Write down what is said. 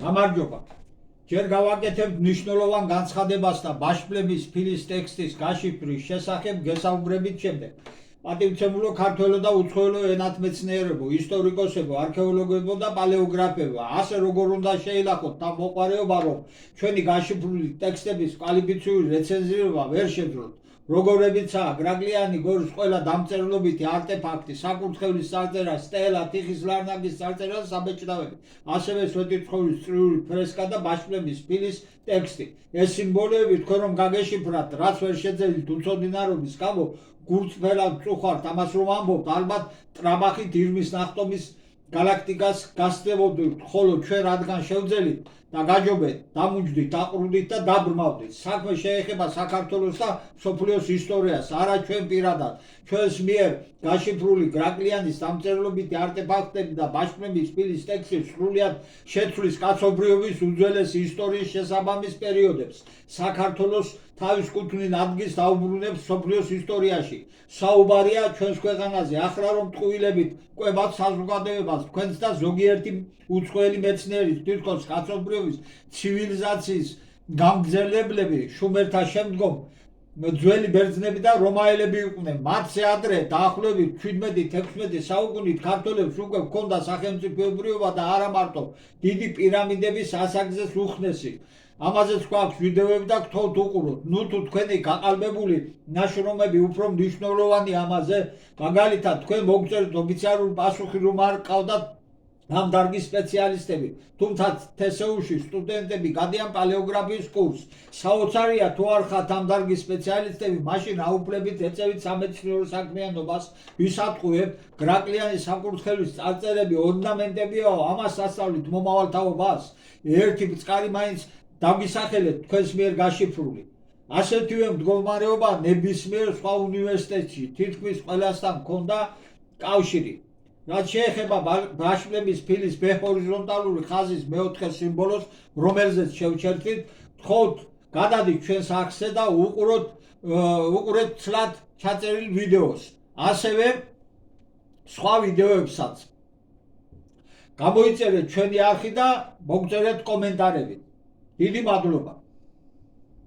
გამარჯობა. ჯერ გავაკეთებთ მნიშვნელოვან განცხადებას და ბაშპლების ფილის ტექსტის გაშიფვრის შესახებ გესაუბრებით შემდეგ. პატივცემულო ქართველო და უცხოელო ენათმეცნიერებო, ისტორიკოსებო, არქეოლოგებო და პალეოგრაფებო, ასე როგორ უნდა შეილახოთ და მოყარეობა, რომ ჩვენი გაშიფრული ტექსტების კვალიფიციური რეცენზირება ვერ შეძლოთ. როგორებიცაა გრაგლიანი გორის ყველა დამწერლობითი არტეფაქტი, საკურთხევლის წარწერა, სტელა, თიხის ლარნაკის წარწერა და საბეჭდავები, ასევე სვეტიცხოვლის წრიული ფრესკა და ბაშპლების ფილის ტექსტი. ეს სიმბოლოები თქვენ რომ გაგეშიფრათ, რაც ვერ შეძლებთ უცოდინარობის გამო, გულწრფელად წუხართ ამას რომ ამბობთ, ალბათ ტრაბახით ირმის ნახტომის galaktikas გასწევოდით, ხოლო ჩვენ რადგან შევძელით და გაჯობეთ, დამუჯდით, დაყრუდით და დაბრმავდით. საქმე შეეხება საქართველოს და მსოფლიოს ისტორიას, არა ჩვენ პირადად. ჩვენს მიერ გაშიფრული გრაგლიანის დამწერლობითი არტეფაქტები და ბაშპლების ფილის ტექსტი სრულიად შეცვლის კაცობრიობის უძველესი ისტორიის შესაბამის პერიოდებს. საქართველოს თავის კუთვნილ ადგილს დაუბრუნებს მსოფლიოს ისტორიაში. საუბარია ჩვენს ქვეყანაზე, ახლა რომ ტყუილებით კვებათ საზოგადოებას, თქვენს და ზოგიერთი უცხოელი მეცნიერის, თვითონ კაცობრიობის ცივილიზაციის გამგზელებლები შუმერთა შემდგომ ძველი ბერძნები და რომაელები იყვნენ. მათზე ადრე დაახლოებით 17-16 საუკუნით ქართველებს უკვე ჰქონდა სახელმწიფოებრიობა და არა მარტო დიდი პირამიდების ასაგზეს უხნესი. ამაზეც გვაქვს ვიდეოები და გთხოვთ უყუროთ. ნუ თუ თქვენი გაყალბებული ნაშრომები უფრო მნიშვნელოვანია ამაზე, მაგალითად თქვენ მოგწერთ ოფიციალური პასუხი რომ არ ყავდათ ამ დარგის სპეციალისტები, თუმცა TSU-ში სტუდენტები გადიან პალეოგრაფიის კურსს. საოცარია თუ არ ხართ ამ დარგის სპეციალისტები, მაშინ აუფლებით ეწევით სამეცნიერო საქმიანობას, ვისატყუებთ გრაგლიანის საკურთხევლის წარწერები ორნამენტებიაო, ამას ასწავლით მომავალ თაობას. ერთი ბწყარი მაინც დაგვისახელეთ თქვენს მიერ გაშიფრული. ასეთივე მდგომარეობა ნებისმიერ სხვა უნივერსიტეტში თითქმის ყველასთან ჰქონდა კავშირი. რაც შეეხება ბაშპლების ფილის ბეჰორიზონტალური ხაზის მეოთხე სიმბოლოს, რომელზეც შევჩერდით, გთხოვთ გადადით ჩვენს არხზე და უყურეთ ცლად ჩაწერილ ვიდეოს, ასევე სხვა ვიდეოებსაც. გამოიწერეთ ჩვენი არხი და მოგწერეთ კომენტარები. დიდი მადლობა.